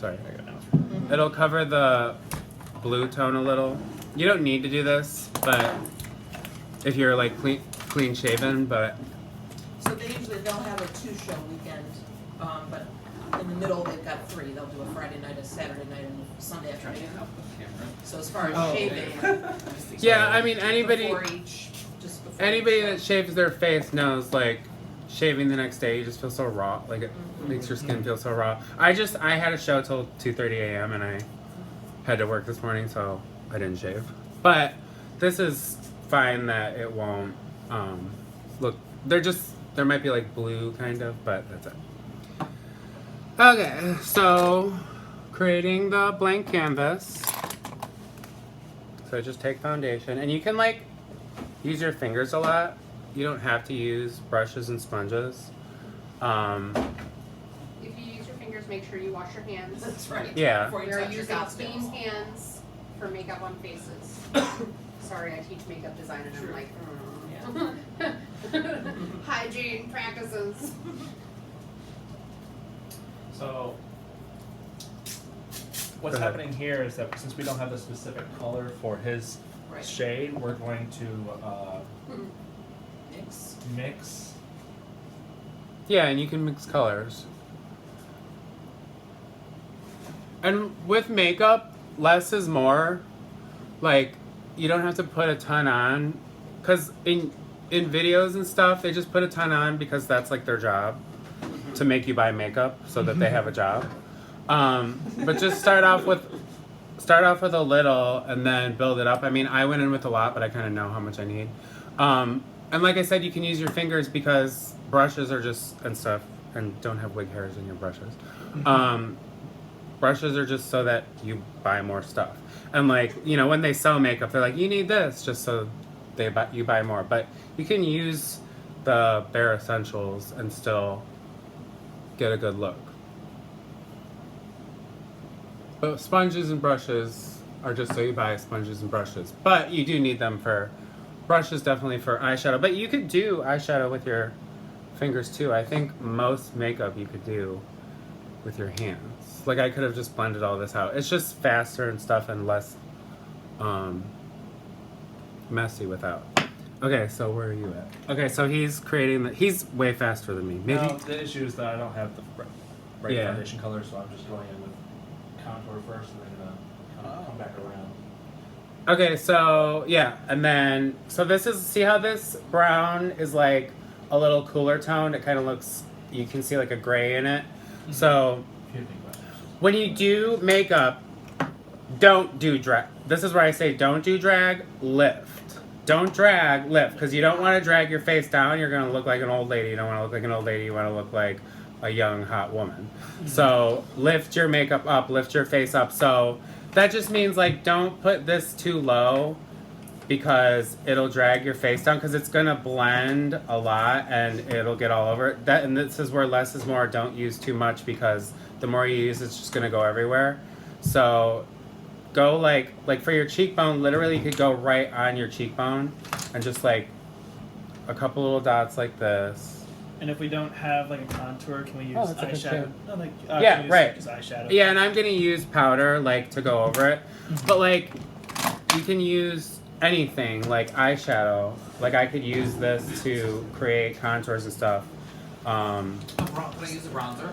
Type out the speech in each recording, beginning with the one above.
Sorry, I got it. It'll cover the blue tone a little. You don't need to do this, but if you're like clean shaven, but. So they'll have a 2-show weekend, but in the middle they've got 3. They'll do a Friday night, a Saturday night, and a Sunday afternoon. So as far as shaving, Yeah, I mean anybody anybody that shaves their face knows like shaving the next day you just feel so raw. Like it makes your skin feel so raw. I had a show till 2:30 a.m. and I had to work this morning, so I didn't shave. But this is fine that it won't look. There might be like blue kind of, but that's it. Okay, so creating the blank canvas. So just take foundation, and you can like use your fingers a lot. You don't have to use brushes and sponges. If you use your fingers, make sure you wash your hands. That's right. Yeah. We are using clean hands for makeup on faces. Sorry, I teach makeup design and I'm like, hygiene practices. So what's happening here is that since we don't have a specific color for his shade, we're going to mix. Yeah, and you can mix colors. And with makeup, less is more. Like, you don't have to put a ton on. Because in videos and stuff, they just put a ton on because that's like their job. To make you buy makeup so that they have a job. But just start off with a little and then build it up. I mean, I went in with a lot, but I kind of know how much I need. And like I said, you can use your fingers because brushes are just, and stuff, and don't have wig hairs in your brushes. Brushes are just so that you buy more stuff. And like, you know, when they sell makeup, they're like, you need this, just so you buy more. But you can use the bare essentials and still get a good look. But sponges and brushes are just so you buy sponges and brushes. But you do need them for brushes, definitely for eyeshadow. But you could do eyeshadow with your fingers too. I think most makeup you could do with your hands. Like I could have just blended all this out. It's just faster and stuff and less messy without. Okay, so where are you at? Okay, so he's creating he's way faster than me. Maybe. No, the issue is that I don't have the right foundation color, so I'm just going in with contour first and then come back around. Okay, so yeah, and then see how this brown is like a little cooler toned. It kind of looks, you can see like a gray in it. So when you do makeup, don't do drag. This is where I say don't do drag, lift. Don't drag, lift, because you don't want to drag your face down. You're going to look like an old lady. You don't want to look like an old lady. You want to look like a young, hot woman. So lift your makeup up, lift your face up. So that just means, like, don't put this too low because it'll drag your face down because it's going to blend a lot and it'll get all over it. And this is where less is more. Don't use too much because the more you use, it's just going to go everywhere. So go like for your cheekbone, literally you could go right on your cheekbone and just like a couple little dots like this. And if we don't have like a contour, can we use eyeshadow? No, like, yeah, right. Use eyeshadow. Yeah, and I'm gonna use powder like to go over it. But like you can use anything like eyeshadow. Like I could use this to create contours and stuff. Can I use a bronzer?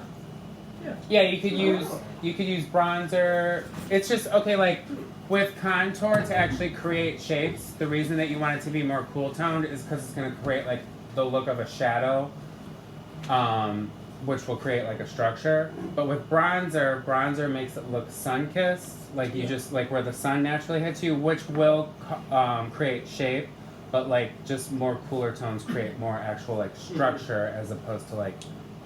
Yeah, you could use bronzer. It's just okay, like with contour to actually create shapes, the reason that you want it to be more cool toned is because it's gonna create like the look of a shadow, which will create like a structure. But with bronzer makes it look sun-kissed, like you just like where the sun naturally hits you, which will create shape, but like just more cooler tones create more actual like structure as opposed to like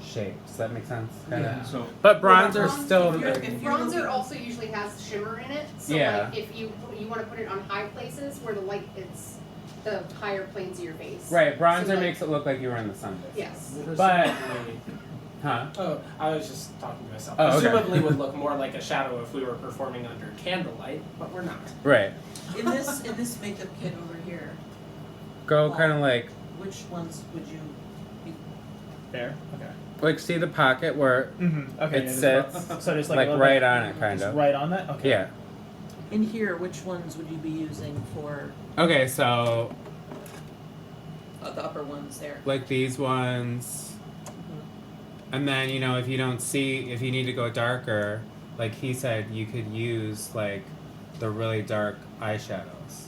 shape. Does that make sense? Yeah. So, but bronzer still. Bronzer also usually has shimmer in it. So like if you want to put it on high places where the light it's the higher planes of your face. Right, bronzer so like, makes it look like you were in the sun. Yes. But huh? Oh, I was just talking to myself. Oh, okay. Presumably would look more like a shadow if we were performing under candlelight, but we're not. Right. In this makeup kit over here, Go kind of like. which ones would you be? there? Okay. Like, see the pocket where Okay. it yeah, sits? so just like Like a little right bit- on it, kind just of. right on that. Okay. Yeah. In here, which ones would you be using for Okay, so the upper ones there? like these ones. And then, you know, if you don't see, if you need to go darker, like he said, you could use like the really dark eyeshadows.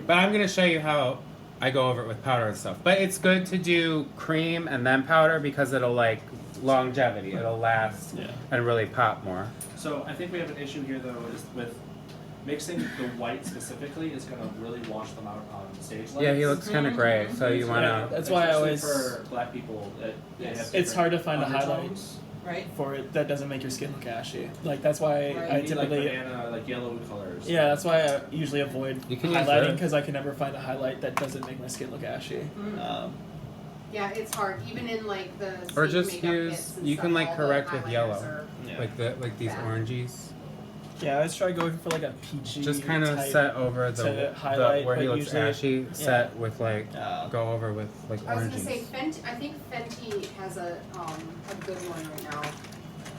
But I'm going to show you how I go over it with powder and stuff. But it's good to do cream and then powder because it'll like longevity. It'll last Yeah. and really pop more. So I think we have an issue here though, is with mixing the white specifically is gonna really wash them out on stage lights. Yeah, he looks kind of gray, so you want Yeah, to... that's why I Especially always. for black people, that they have Yes. It's hard to find a different highlight undertones. Right? for it that doesn't make your skin look ashy. Like that's why Right. I You need, like typically. banana, like yellow colors. Yeah, that's why I usually avoid You can use highlighting that. because I can never find a highlight that doesn't make my skin look ashy. Yeah, it's hard, even in like the Or stage just makeup use- kits and you stuff, can, like, all the correct with highlighters yellow. are- Yeah. Like these Yeah. oranges. Yeah, I always try going for like a peachy. Just kind of type. set over to highlight, where he but looks usually- ashy, set with like, Uh, go over with like I was oranges. gonna say Fenty, I think Fenty has a good one right now.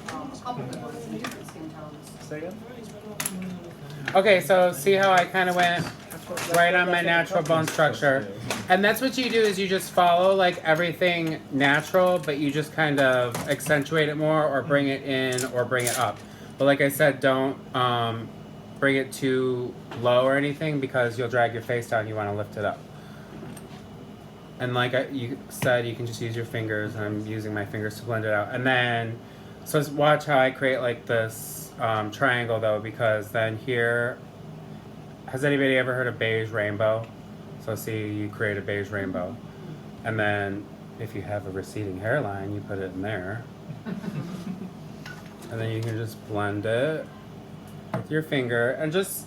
A couple good ones in different skin tones. Say again? Okay, so see how I kind of went right on my natural bone structure. And that's what you do is you just follow like everything natural, but you just kind of accentuate it more or bring it in or bring it up. But like I said, don't bring it too low or anything because you'll drag your face down. You want to lift it up. And like you said, you can just use your fingers, and I'm using my fingers to blend it out. And then, so watch how I create like this triangle though, because then here, has anybody ever heard of beige rainbow? So see, you create a beige rainbow. And then if you have a receding hairline, you put it in there. And then you can just blend it with your finger and just,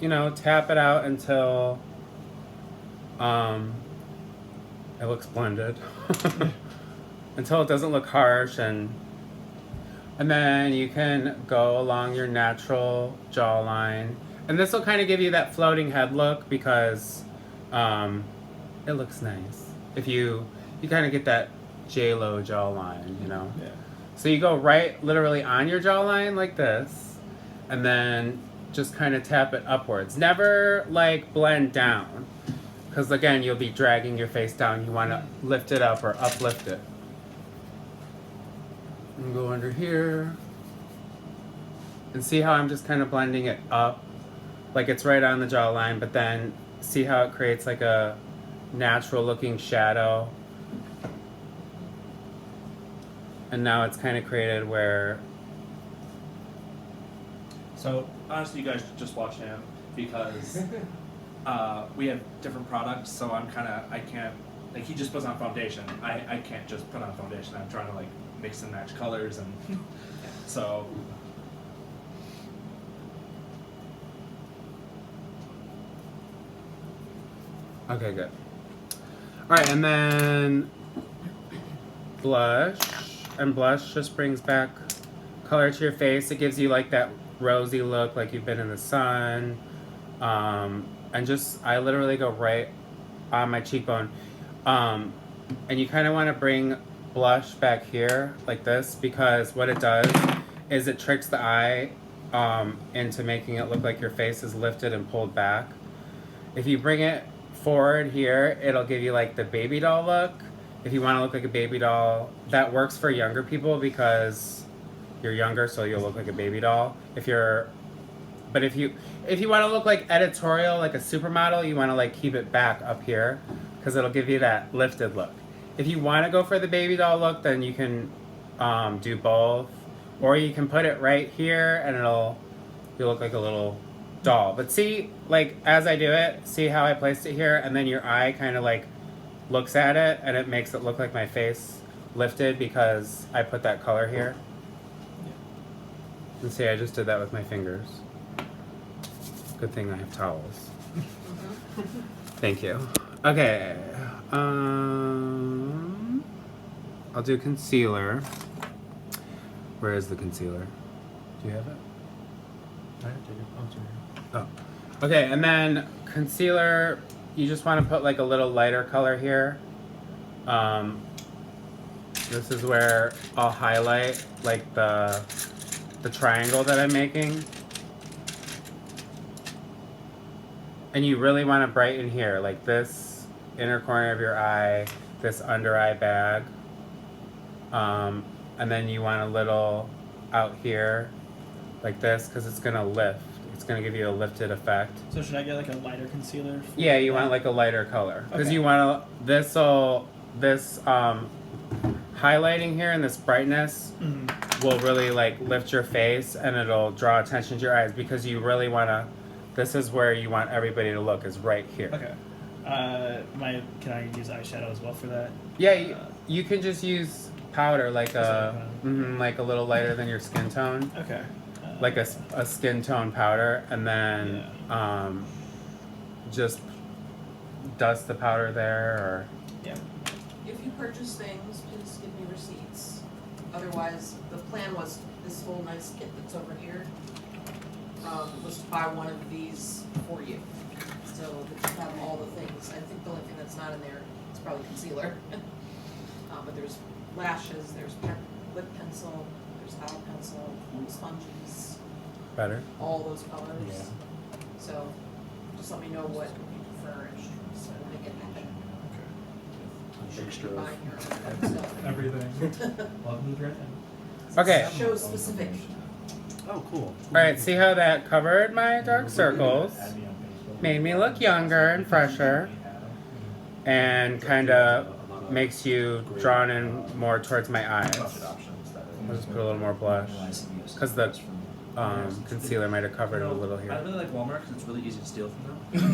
you know, tap it out until it looks blended. Until it doesn't look harsh, and then you can go along your natural jawline. And this will kind of give you that floating head look because it looks nice. If you kind of get that J-Lo jawline, you know? Yeah. So you go right literally on your jawline like this, and then just kind of tap it upwards. Never like blend down, because again, you'll be dragging your face down. You want to lift it up or uplift it. And go under here. And see how I'm just kind of blending it up, like it's right on the jawline, but then see how it creates like a natural looking shadow. And now it's kind of created where... So honestly, you guys should just watch him because we have different products. So I can't, like he just puts on foundation. I can't just put on foundation. I'm trying to like mix and match colors and so. Okay, good. Alright, and then blush. And blush just brings back color to your face. It gives you like that rosy look, like you've been in the sun. And just, I literally go right on my cheekbone. And you kind of want to bring blush back here, like this, because what it does is it tricks the eye into making it look like your face is lifted and pulled back. If you bring it forward here, it'll give you like the baby doll look. If you want to look like a baby doll, that works for younger people because you're younger, so you'll look like a baby doll. But if you want to look like editorial, like a supermodel, you want to like keep it back up here because it'll give you that lifted look. If you want to go for the baby doll look, then you can do both, or you can put it right here and you'll look like a little doll. But see, like as I do it, see how I placed it here, and then your eye kind of like looks at it and it makes it look like my face lifted because I put that color here. And see, I just did that with my fingers. Good thing I have towels. Thank you. Okay. I'll do concealer. Where is the concealer? Do you have it? Oh. Okay, and then concealer, you just want to put like a little lighter color here. this is where I'll highlight like the triangle that I'm making. And you really want to brighten here, like this inner corner of your eye, this under eye bag. And then you want a little out here, like this, because it's going to lift. It's going to give you a lifted effect. So should I get like a lighter concealer? Yeah, you want like a lighter color. Because Okay. you want to, this highlighting here and this brightness will really like lift your face and it'll draw attention to your eyes because you really want to, this is where you want everybody to look, is right here. Okay. Can I use eyeshadow as well for that? Yeah, you can just use powder like like a little lighter than your skin tone. Okay. Like a skin tone powder, and then just dust the powder there, or If you purchase things, please give me receipts. Otherwise, the plan was this whole nice kit that's over here was to buy one of these for you. So that you have all the things. I think the only thing that's not in there is probably concealer. But there's lashes, there's lip pencil, there's eye pencil, sponges, better. all those colors. So just let me know what you prefer and so make it happen. Mixture Buying of your own stuff. everything. Love me right Okay. Show specific. Oh, cool. Alright, see how that covered my dark circles? Made me look younger and fresher, and kind of makes you drawn in more towards my eyes. I'll just put a little more blush, because the concealer might have covered it a little I here. really like Walmart because it's really easy to steal from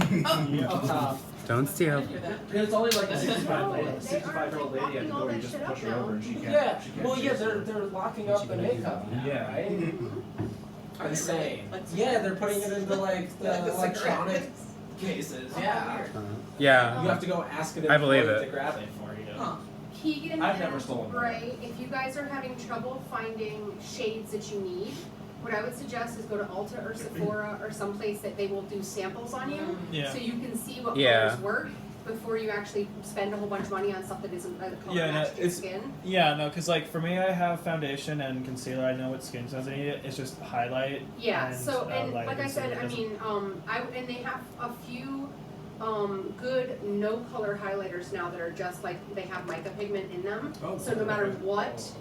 them. Up top. Don't steal. I hear that. Because it's only like a 65 lady, They a are 65-year-old lady at the locking all door. You that just shit push up her now. over and she can't. Yeah. She can't Well, yeah, choose. they're locking up the makeup. Yeah. Right? Are they Insane. like Yeah, they're putting it into like the Like the electronic cigarettes? cases. Oh, Yeah. weird. Yeah. You have to go ask an I believe employee it. to grab it for you. Huh. Keegan I've never and stolen one. Ray, if you guys are having trouble finding shades that you need, what I would suggest is go to Ulta or Sephora or someplace that they will do samples on you, Yeah. so you can see what Yeah. colors work before you actually spend a whole bunch of money on stuff that isn't the color Yeah, no, match to your it's- skin. Yeah, no, because like for me, I have foundation and concealer. I know what skin tones I need. It's just highlight. Yeah, and, so and lighter like I said, concealer I doesn't- mean, and they have a few good no color highlighters now that are just like they have mica pigment in them. Oh, So no matter what,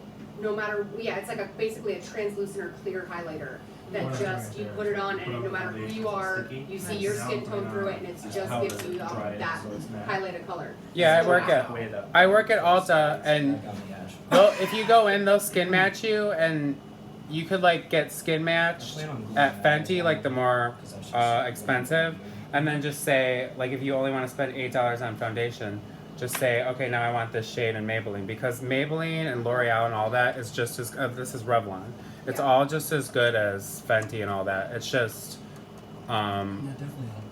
it's like basically a translucent or clear highlighter that What just you put it on and no matter who you are, you see your skin tone through it and it just gives you that highlighted color. Yeah, I So, work at Ulta, and if you go in, they'll skin match you, and you could like get skin matched at Fenty, like the more expensive, and then just say like if you only want to spend $8 on foundation, just say okay, now I want this shade in Maybelline, because Maybelline and L'Oreal and all that is just as this is Revlon. It's all just as good as Fenty and all that. It's just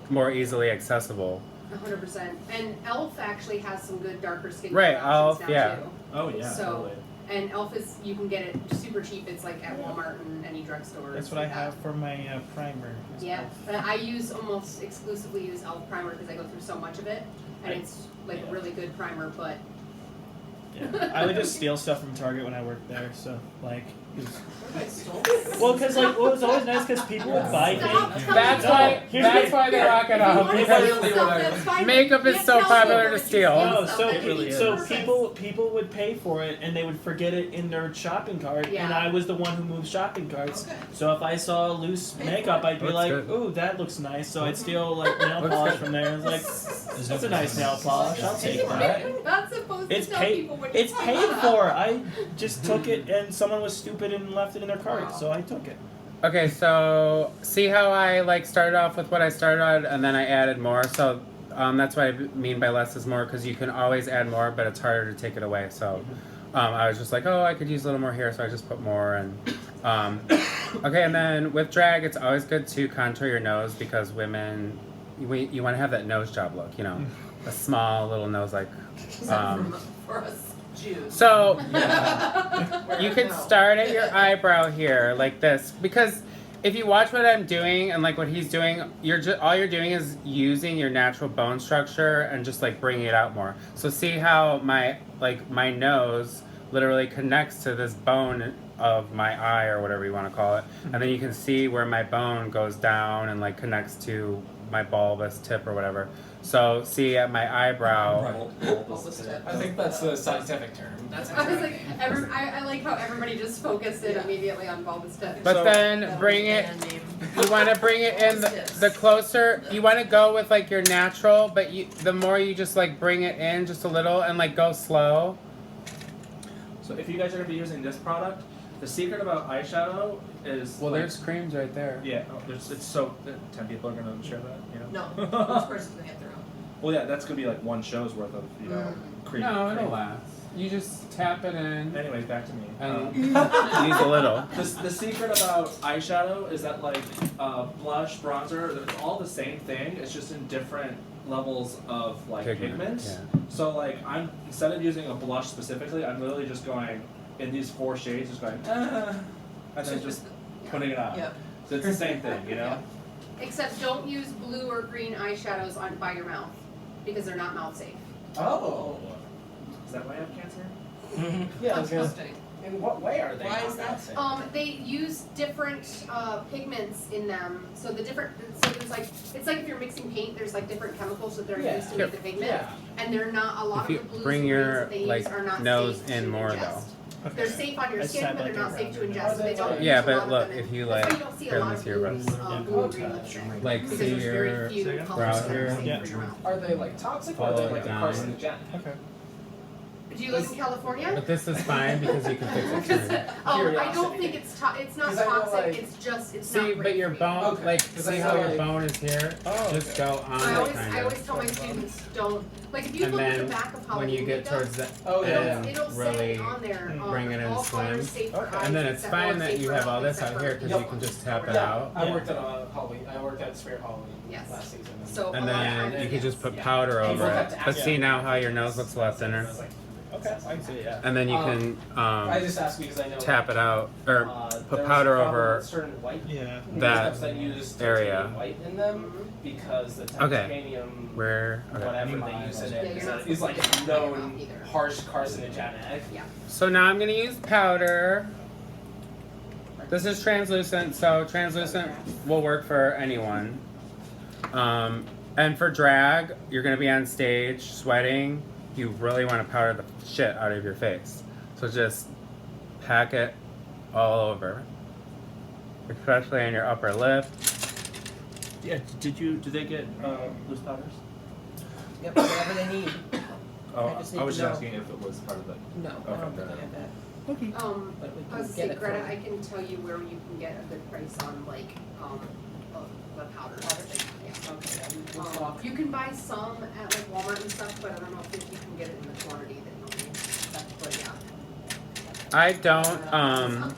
more easily accessible. 100%. And Elf actually has some good darker skin Right, color options Elf, now yeah. too. Oh yeah, So- totally. And Elf is, you can get it super cheap. It's like at Walmart and any drugstore. That's what I have for my primer. is Yeah, Elf. I use almost exclusively use Elf primer because I go through so much of it, and it's like a really good primer. But Yeah. I would just steal stuff from Target when I worked there. So like, I stole well, because like what was always nice because people would buy Stop things. telling That's me- why. Here's That's the- why they rock it If you off. wanna Because steal stuff, that's fine. makeup is You so tell popular people to that you steal. No, stuff so that really you is. so purpose. people would pay for it and they would forget it in their shopping cart, and Yeah. I was the one who moved shopping carts. Okay. So if I saw loose Pay for makeup, it. I'd be Looks like, good. "Ooh, that looks nice." So I'd steal like nail Looks polish good. from there. And I was like, "That's a nice nail polish. I'll take that." Not supposed to It's tell paid. people what It's you're paid talking about. for. I just took it, and someone was stupid and left it in their cart, Wow. so I took it. Okay, so see how I like started off with what I started on, and then I added more. So that's what I mean by less is more, because you can always add more, but it's harder to take it away. So I was just like, oh, I could use a little more here, so I just put more. And okay, and then with drag, it's always good to contour your nose, because women, you want to have that nose job look, you know, a small little nose like. for us Jews. So Where you can no. start at your eyebrow here like this, because if you watch what I'm doing and like what he's doing, all you're doing is using your natural bone structure and just like bringing it out more. So see how my nose literally connects to this bone of my eye or whatever you want to call it, and then you can see where my bone goes down and like connects to my bulbous tip or whatever. So see at my eyebrow. I think that's the scientific term. That's I was like, exactly. I like how everybody just focused in Yeah. immediately on bulbous tip. But So- then bring it. You want to bring it in the closer. You want to go with like your natural, but the more you just like bring it in just a little and like go slow. So if you guys are gonna be using this product, the secret about eyeshadow is Well, like, there's creams right there. yeah, it's so 10 people are gonna share that, you know. No, each person's gonna get their own. Well, yeah, that's gonna be like one show's worth of cream. No, cream. it'll last. You just tap it in Anyways, back to me. and use a little. The secret about eyeshadow is that like blush, bronzer, they're all the same thing. It's just in different levels of like pigments. Yeah. So like I'm instead of using a blush specifically, I'm literally just going in these 4 shades, just going and then just putting it on. Yeah. So it's the same thing, you know. Except don't use blue or green eyeshadows on by your mouth because they're not mouth safe. Oh. Is that why I have cancer? Yeah, I was gonna. Interesting. In what way are they? Why not is that? mouth-safe? They use different pigments in them. So there's like it's like if you're mixing paint, there's like different chemicals that they're Yeah. used to make the pigment, Yeah. and they're not a lot If of you the blues bring and your, greens that they like, use are not nose safe in to more, ingest. though. They're safe on your I skin, said, but they're like, not safe to around your ingest. So they nose. don't Yeah, use a but lot look, of them. if you, That's why like, you don't see a here, lot let me of see your blues, breath. blue and green Okay. lipstick. Like, Because see there's your very few second? colors that brow are here? safe Yeah. for your mouth. Are they like toxic or are Follow they like it down. carcinogenic? Okay. Do you live in California? But this is fine because you can fix it Because too. I don't think it's it's not 'Cause I know, toxic. like- It's just it's See, not but great your for you. bone, Okay. like, 'Cause see I how know, your like- bone is here? Oh, Just okay. go on I it, always kind always of. tell my students don't like if you And look at the then back of Halloween when you get makeup, towards the Oh, yeah. end, it'll really say on there bring it in all slim. colors safe for Okay. eyes And then it's except- fine or that safe you for have all health this except out for- here because you can just tap it Yeah, out. I worked at Halloween. I worked at Spirit Halloween Yes. last season. So And a lot of then times, you could just yes. put Yeah. powder People over have it. to But ask see me. now how your nose looks a lot thinner? I was like, Okay, I can see it, yeah. And then you can I just asked because I know tap it out or there put was powder a problem over with certain white Yeah. that makeups that use area. titanium white in them because the Okay. titanium where. Okay. whatever they use in Yeah, it you're not is like supposed to tap it out known either. harsh carcinogenic. So now I'm gonna use powder. This is translucent, so translucent will work for anyone. And for drag, you're gonna be on stage sweating. You really want to powder the shit out of your face. So just pack it all over, especially on your upper lip. Yeah, did they get loose powders? Yep, whatever they need. Oh, I just need I was to just know. asking if it was part of the. No, I don't think I have that. But we I was can say, get it Greta, from. I can tell you where you can get a good price on like the powder. Yeah. Okay, we'll talk. You can buy some at like Walmart and stuff, but I don't know if you can get it in the quantity that you need. But yeah. I don't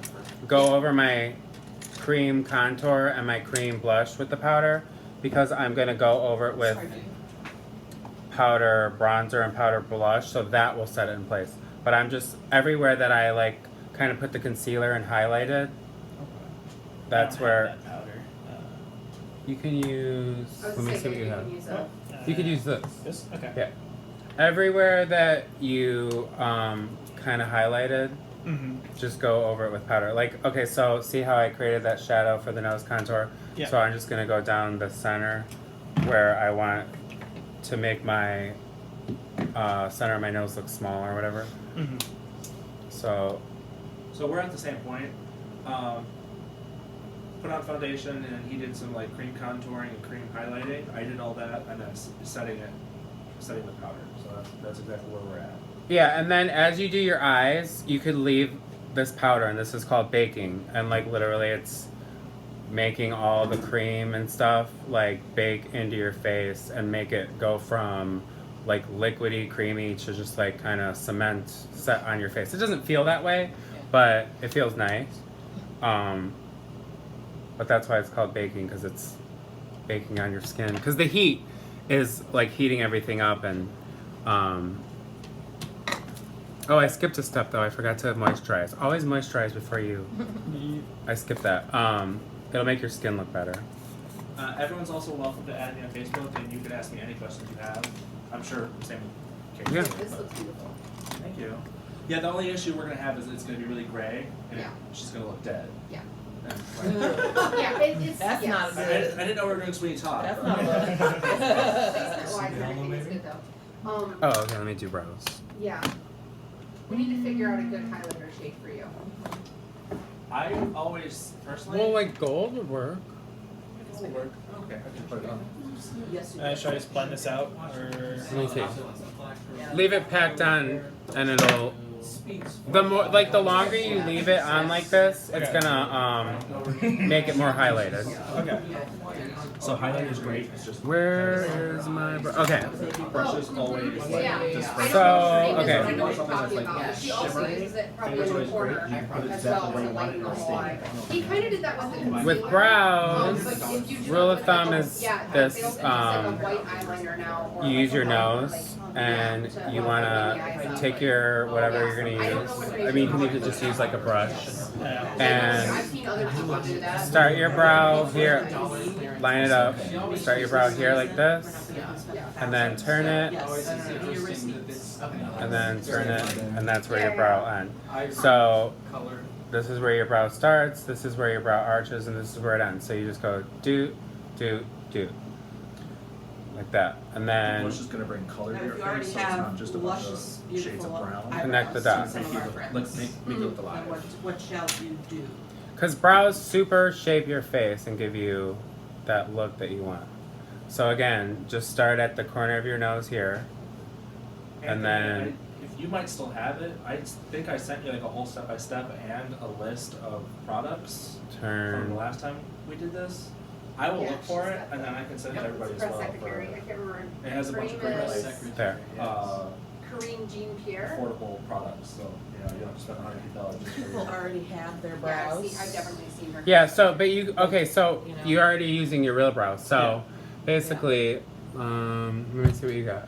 go over my cream contour and my cream blush with the powder because I'm gonna go over it with powder bronzer and powder blush, so that will set it in place. But I'm just everywhere that I like kind of put the concealer and highlighted. That's I don't have where that powder. you can use. I was Let me see saying what you you have. can use You could use this. This? Okay. Yeah. Everywhere that you kind of highlighted, Mm-hmm. just go over it with powder. Like, okay, so see how I created that shadow for the nose contour? Yeah. So I'm just gonna go down the center where I want to make my center of my nose look small or whatever. Mm-hmm. So, So we're at the same point. Put on foundation, and he did some like cream contouring and cream highlighting. I did all that, and then setting the powder. So that's exactly where we're at. yeah, and then as you do your eyes, you could leave this powder, and this is called baking. And like literally it's making all the cream and stuff like bake into your face and make it go from like liquidy, creamy to just like kind of cement set on your face. It doesn't feel that way, but it feels nice. But that's why it's called baking, because it's baking on your skin. Because the heat is like heating everything up and oh, I skipped a step though. I forgot to moisturize. Always moisturize before you. I skipped that. It'll make your skin look better. Everyone's also welcome to add me on Facebook, and you can ask me any questions you have. I'm sure same case. Yeah. This looks beautiful. Thank you. Yeah, the only issue we're gonna have is it's gonna be really gray, and Yeah. she's gonna look dead. Yeah. And, Yeah, it's That's yes. not I didn't know we were doing Sweeney Todd. That's but- not Well, I CVLT think it's maybe? good though. Oh, okay. Let me do brows. Yeah. We need to figure out a good highlighter shade for you. I always personally. Well, like gold would work. It'll work. Okay, I can put it on. Yes, you Should I just blend this out, or Let me see. Leave it packed on, and it'll. The more, like, the longer you leave it on like this, it's gonna make it more highlighted. okay? So highlighter is great. It's just Where is my okay? brushes always like Yeah. just I So, don't know okay. what you're talking about. She also Shimmery. uses it probably It's in the always corner great. You put it as well exactly to where you want lighten it the to whole stay. eye. He kind of did that with the concealer. With brows, But if you do rule it of with thumb like a- is yeah, this, they'll use like a white eyeliner now, or you like use your a nose, like, and to you lighten the eyes wanna up. take your whatever Yeah. you're gonna I don't know what use. I mean, you can even just use like a brush, Yeah. I've and seen other people do that. start your brow here, line it up. Start your brow here like this, and then turn it, and then turn it, and that's where your brow ends. So this is where your brow starts, this is where your brow arches, and this is where it ends. So you just go do, like that, and then Blush is gonna bring color to Now, your if you already face, so it's not have just a bunch luscious, of shades of beautiful brown. eyebrows, Connect the dots. some of our Look, friends, make it look then alive. what shall you do? because brows super shape your face and give you that look that you want. So again, just start at the corner of your nose here, and then If you might still have it, I think I sent you like a whole step by step and a list of products from the turn. last time we did this. I will Yeah, look for she's it got and the- then I can send it to everybody as Press well. secretary, I For, can't remember. it has a bunch of Her name great is like There. Corinne Jean Pierre. affordable products, so you know you don't have to spend $150 just for People already have their Yeah, brows. I've definitely seen her. Yeah. So, but you okay? So You know. you're already using your real brows. So basically, let me see what you got.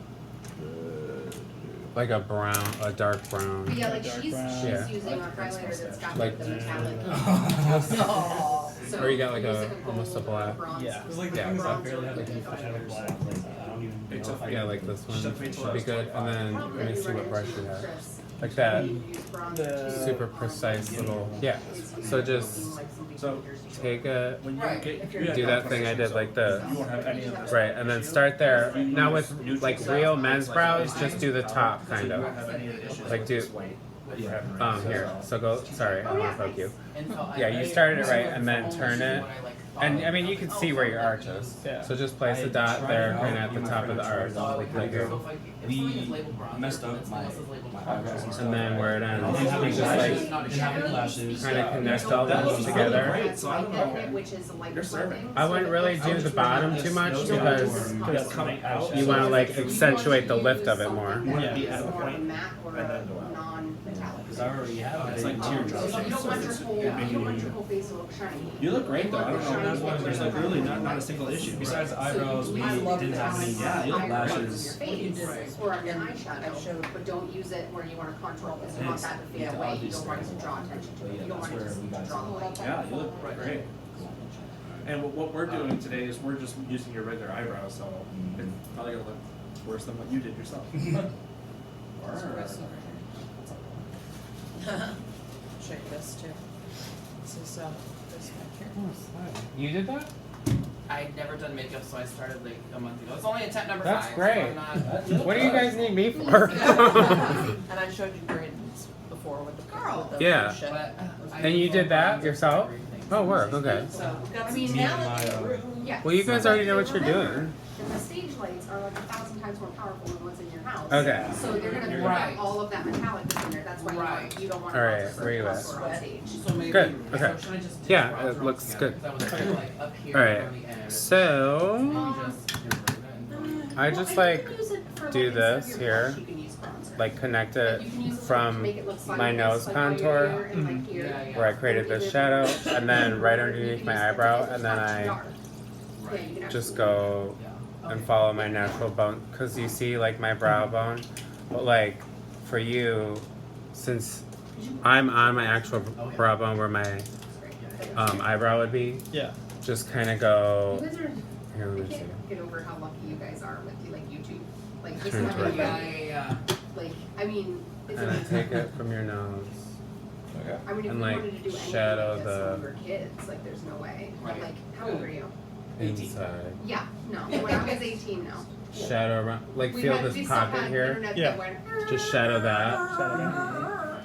Like a brown, a dark brown. But yeah, like Dark she's brown. Yeah. using a highlighter that's got Like- like the metallic. Oh. So Or you got like use a- gold almost a or black. bronze. Yeah. It's like Yeah. the things I Bronzer barely have would like be any better. shadow black. Like I don't even It's know if I Yeah, can- like this one Just have to should be good. And then Problem let me that see you what run brush into, you have. Chris, Like that. you use bronzer The- too Super on precise face. little. Yeah. So just So take it. when you Right. get If you you're- have Do that thing I did like this. You won't have any of this. Right, and then start there. Now with like real men's brows, just do the top kind You won't of. have any of the issues Like with do- this white that you have in your Here. So go. Sorry, I Oh, yeah, almost broke you. nice. Yeah, you started it right, and then turn it. And I mean, you can see where your arch is. Yeah. So just place a dot there, kind of at the top of the arch, like right here. We messed up my eyebrows and stuff. And then where it I ends, didn't have any you just like lashes. Didn't have any lashes. kind of connect all That those looks together. great, so I don't know. Which is like You're serving. I wouldn't really do the bottom too much because Because coming out, you want to like accentuate the lift of it more. Yeah. Be at a point, matte or and then go out. non-metallic. Because I already have it. It's like teardrops. So you don't want your whole, you don't want your whole face to look shiny. You look great though. I don't know. There's like really not a single issue. Besides the eyebrows, we I love didn't have any Yeah, you look lashes. On your face or on your eyeshadow, but don't use it where you want to contour because you want that to fade Yeah, away. all You these don't want it to things. draw attention to But it. yeah, You don't that's want it where we to got draw the light. Yeah, you look great. And what we're doing today is we're just using your regular eyebrows, so it's probably gonna look worse than what you did yourself. Check this too. This is this back here. You did that? I'd never done makeup, so I started like a month ago. It's only attempt number That's 5. great. So I'm not, What do you guys need me for? And I showed you grins before with the with the Yeah. fuchsia. but I And you did that bronzer yourself? everything. Oh, work. Okay. So we've got I some mean, talent now that in the you- room. Yes. Well, you guys already know what you're Remember, doing. And the stage lights are like 1,000 times more powerful than what's in your house. Okay. So they're gonna put Right. all of that metallic in there. That's why Right. you don't want All to right, where you at? on stage. So maybe, Good, okay. So should I just do Yeah, bronzer it looks altogether? good. 'Cause I was thinking, like up here All right. on the edge. So Maybe just invert it and- I Well, just you like can use it for, do like, instead of this your here, blush, you can use bronzer. like connect Like, it you can use it to from make it look my sideways, nose like on your contour, ear and, like, here. Yeah, yeah. where I created this shadow, and then right underneath my eyebrow, and then I Yeah, you can just absolutely- go Yeah. and follow my natural bone, because you see like my brow bone, but like for you, since I'm on my actual brow bone where my eyebrow would be, Yeah. just kind of You go guys are, here. Let I me see. can't get over how lucky you guys are with like YouTube. Like just Turn having toward Yeah, like, yeah, yeah. like I mean Is and then it? take it from your nose. Okay. I mean, if and, we like, wanted to do anything shadow like this when the- we were kids, like there's no way. Right. Like, how old are you? 18. Inside. Yeah, no. When I was 18, no. Shadow around, like We feel had, we this still pocket had here. internet Yeah. that went. Just shadow that. that.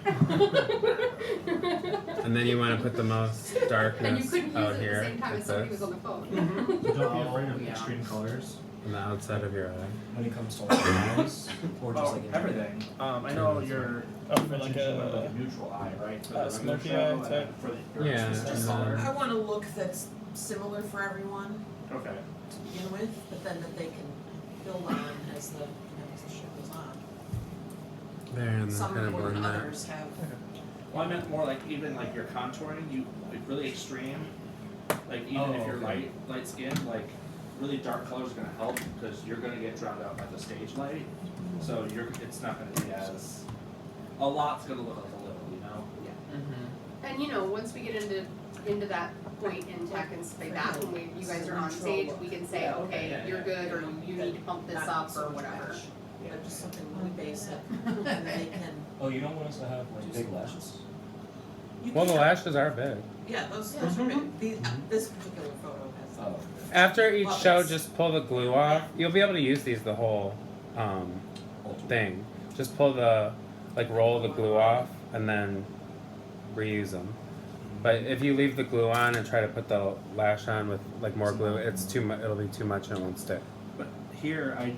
And then you want to put the most And you darkness couldn't use out it at the here, same time like as somebody this, was on the phone. So don't be afraid of Yeah. extreme colors on the outside of your eye. when it comes to like eyes or just Oh, like everything. I know you're Oh, for like a neutral eye, right? For a the smoky regular show eye and type? then for the Yeah, specific and color. then- I want a look that's similar for everyone Okay. to begin with, but then that they can build on as the show goes on. There, and then Some kind of more than blend that. others have. Well, I meant more like even like your contouring, you like really extreme. Like even if you're okay. light skinned, like really dark colors are gonna help because you're gonna get drowned out by the stage light. So it's not gonna be as a lot's gonna look like a little, you know. Mm-hmm. And you know, once we get into that point in tech and stuff like that, when you guys are on stage, we can say, okay, Yeah, you're yeah. good, or you need to pump this Not up, so or whatever. much, but just something really basic, and they can. Oh, you don't want us to have like big lashes? You Well, the can- lashes are big. Yeah, those are big. This particular photo has. Oh. After each Well, show, it's- just pull the glue off. You'll be able to use these the whole thing. Just pull the, like roll the glue off and then reuse them. But if you leave the glue on and try to put the lash on with like more glue, it's too much. It'll be too much and it won't stick. But here, I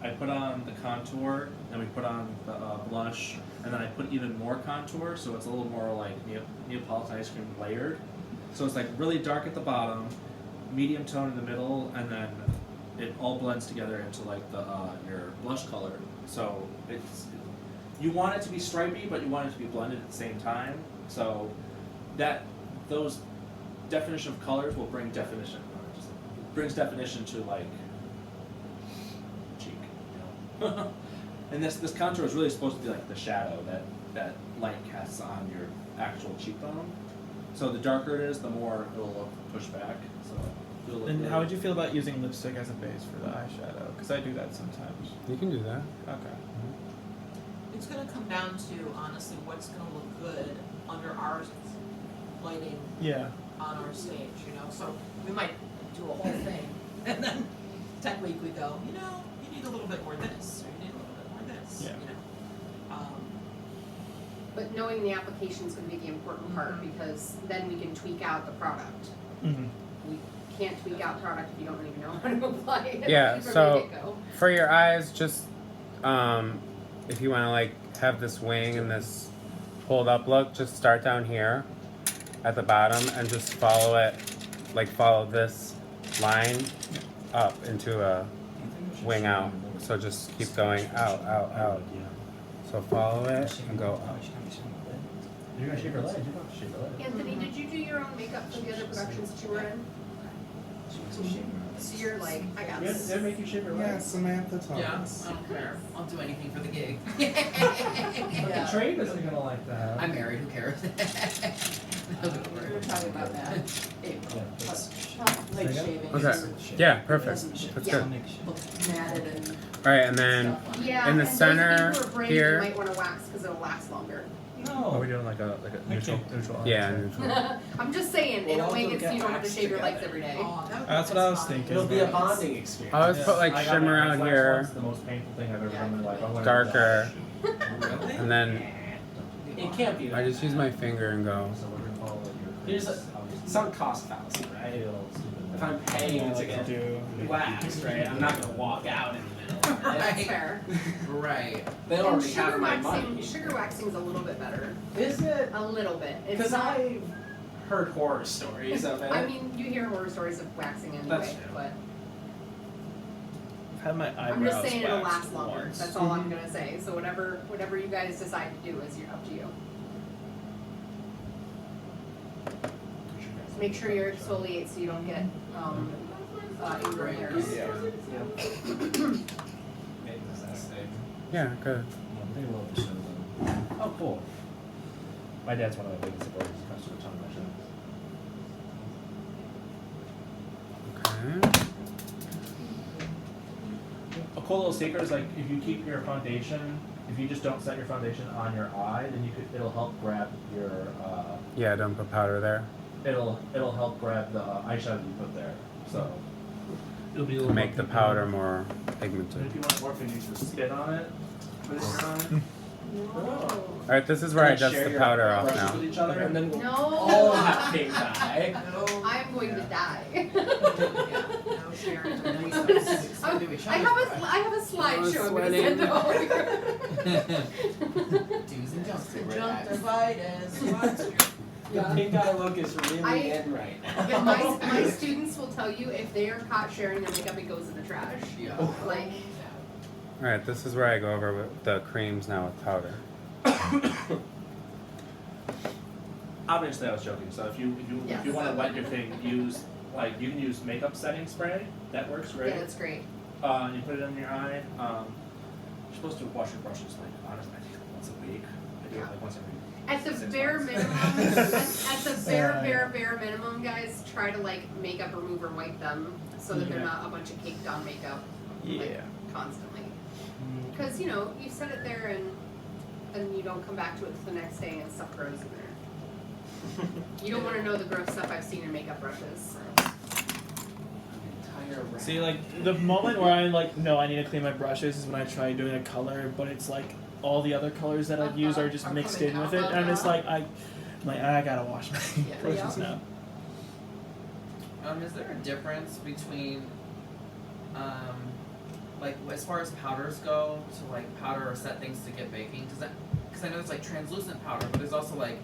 put on the contour, and we put on the blush, and then I put even more contour, so it's a little more like Neapolitan ice cream layered. So it's like really dark at the bottom, medium tone in the middle, and then it all blends together into like the your blush color. So you want it to be stripy, but you want it to be blended at the same time. So those definition of colors will bring definition. Brings definition to like cheek, you know. And this contour is really supposed to be like the shadow that light casts on your actual cheekbone. So the darker it is, the more it'll look pushed back. So it'll look And really- how would you feel about using lipstick as a base for the eyeshadow? Because I do that sometimes. You can do that. Okay. It's gonna come down to honestly what's gonna look good under our lighting Yeah. on our stage, you know, so we might do a whole thing, and then tech week we go, you know, you need a little bit more this, or you need a little bit more this, Yeah. you know. But knowing the application is gonna be the important part, because then we can tweak out the product. Mm-hmm. We can't tweak out product if you don't even know how to apply it. Yeah, from so- the get-go. For your eyes, just if you want to like have this wing and this pulled up look, just start down here at the bottom and just follow it, like follow this line up into a wing out. So just keep going out, out, out. So follow it and go up. You're gonna shave your legs. You're not to shave your legs. Anthony, did you do your own makeup for the other productions that you were in? So you're like, I got this. Did it make you shave your legs? Samantha Yeah, I don't care. I'll do anything for the gig. Yeah. Trade isn't gonna like that. I'm married, who cares? We were talking about that, April, like shaving. Okay. Yeah, perfect. That's Yeah. good. Look matted and All right, and then stuff on it. Yeah, In the and center those of you who are brave, here- you might wanna wax, cause it'll last longer. Are we doing like a neutral eye? yeah, neutral. I'm just saying, We'll it'll all make go it so get you don't have to waxed shave your legs together. every day. Oh, that would- That's what I was fine. thinking. It'll be a Yes. bonding experience. I always put like I got shimmer my out eyelash here, once, the most painful thing I've ever Yeah. done in my life. I went darker, Really? and then It can't be I that. just use my finger and go. So we're gonna follow your. Here's a sunk cost fallacy, right? If I'm paying to get waxed, right, I'm not gonna walk out in the middle. of That's it. fair. Right. They And already have my waxing, money. sugar waxing's a little bit better. Is it? A little bit. It's Because not, I've heard horror stories of it. I mean, you hear horror stories of waxing That's anyway, true. but I've had my eyebrows I'm just saying it'll waxed last longer. once. That's all I'm gonna say. So whatever you guys decide to do is up to you. Make sure you exfoliate so you don't get ingrown hairs. Yeah, good. They love to show them. Oh, cool. My dad's one of my biggest supporters. He comes to a ton of my shows. Okay. A cool little secret is like if you keep your foundation if you just don't set your foundation on your eye, then it'll help grab your Yeah, don't put powder there. it'll help grab the eyeshadow you put there. So it'll be a little Make the more powder pigmented. more And if pigmented. you want more, you can just spit on it for this time. Alright, this is where I And then dust share the your powder off brushes now. with each other, and then we'll No. all have pink eye. No, I'm going to die. no sharing. And then we start to send to each I other. have a slideshow I'm gonna sweating. send over. Do's and don'ts. Conjunctivitis. The pink eye look is really I- in right now. Yeah, my students will tell you if they are caught sharing their makeup, it goes in the trash. Yeah. Like, Alright, this is where I go over with the creams now with powder. Obviously, I was joking. So if you Yes. want to wet your thing, use you can use makeup setting spray. That works great. yeah, that's great. And you put it in your eye. You're supposed to wash your brushes honestly, I think once a week. I do it like once every. At the 6 bare months. minimum, at the bare minimum, guys, try to like makeup remover wipe them so that they're Yeah. not a bunch of caked on makeup like, constantly. Because you know you set it there and then you don't come back to it the next day and stuff grows in there. You don't want to know the gross stuff I've seen in makeup brushes. See, like the moment where I like know I need to clean my brushes is when I try doing a color, but it's like all the other colors that I've used are just Are mixed coming in with out. it, and I'm just like I gotta wash my Yeah. brushes now. Is there a difference between, like as far as powders go, to like powder or set things to get baking? Does that? Because I know there's like translucent powder, but there's also like,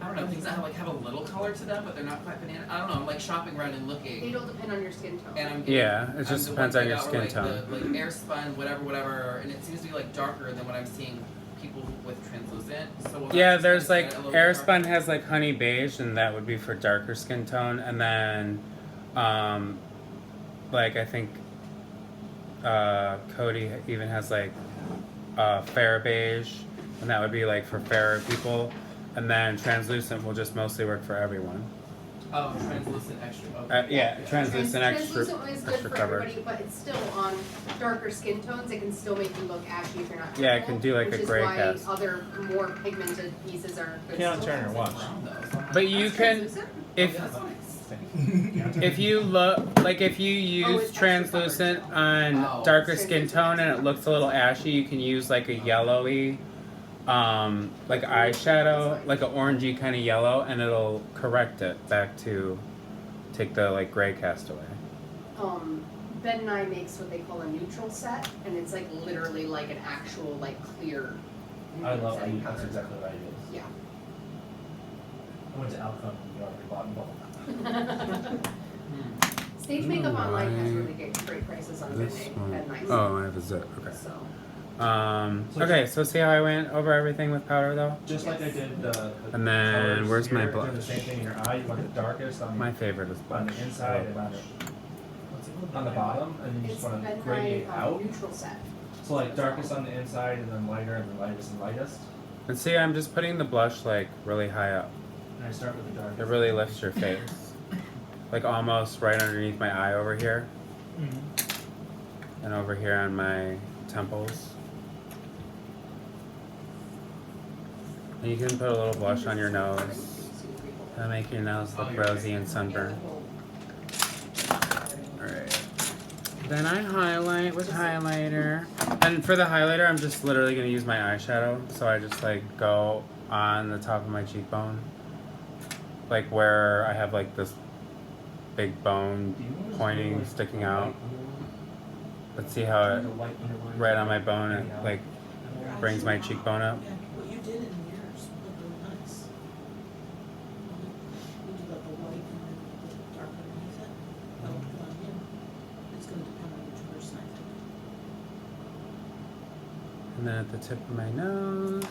I don't know, things that have a little color to them, but they're not quite banana. I don't know. I'm like shopping around and looking, It'll depend on your skin tone. and I'm getting, Yeah, it just the depends ones on I your got were, skin like, tone. The, like air spun, whatever, and it seems to be like darker than what I'm seeing people with translucent. So will that Yeah, just there's kinda like get it a little air bit spun darker? has like honey beige, and that would be for darker skin tone. And then, like I think Cody even has like fair beige, and that would be like for fairer people. And then translucent will just mostly work for everyone. Oh, translucent extra. Okay. Yeah, translucent extra Translucent is good extra for coverage. everybody, but it's still on darker skin tones. It can still make you look ashy if you're not careful. Yeah, it can do like a which gray is why cast. other more pigmented pieces are good. Can't still. turn your watch. But you can, if That's nice. if you look like if you Oh, use it's extra translucent coverage. on Oh. darker skin tone and it looks a little ashy, you can use like a yellowy, like eyeshadow, like an orangey kind of yellow, and it'll correct it back to take the like gray cast away. Ben and I makes what they call a neutral set, and it's like literally like an actual like clear. I love setting it. That's powder. exactly what I use. Yeah. I went to Alcon New York and bought them both. Stage makeup Ooh, online has I- really great prices on This one. Ben Nice. Oh, I have a zip. Okay. So Okay, so see how I went over everything with powder though? Just like I did the And then, colors where's my here, doing blush? the same thing in your eye. You want the darkest on My favorite is on blush. the inside and on the bottom, and then you it's just want to Ben gradient Nye out. neutral set. So like darkest on the inside, and then lighter, and then lightest and lightest. And see, I'm just putting the blush like really high up. And I start with the darkest. It really lifts your face. Like almost right underneath my eye over here. And over here on my temples. And you can put a little blush on your nose. That'll make your nose look rosy and sunburned. Alright. Then I highlight with highlighter. And for the highlighter, I'm just literally going to use my eyeshadow. So I just like go on the top of my cheekbone. Like where I have like this big bone pointing, sticking out. Let's see how it, right on my bone, it like brings my cheekbone up. Yeah, what you did in yours looked really nice. You do like the white and then the dark underneath it. That would go on him. It's gonna depend on which person I think. And then at the tip of my nose,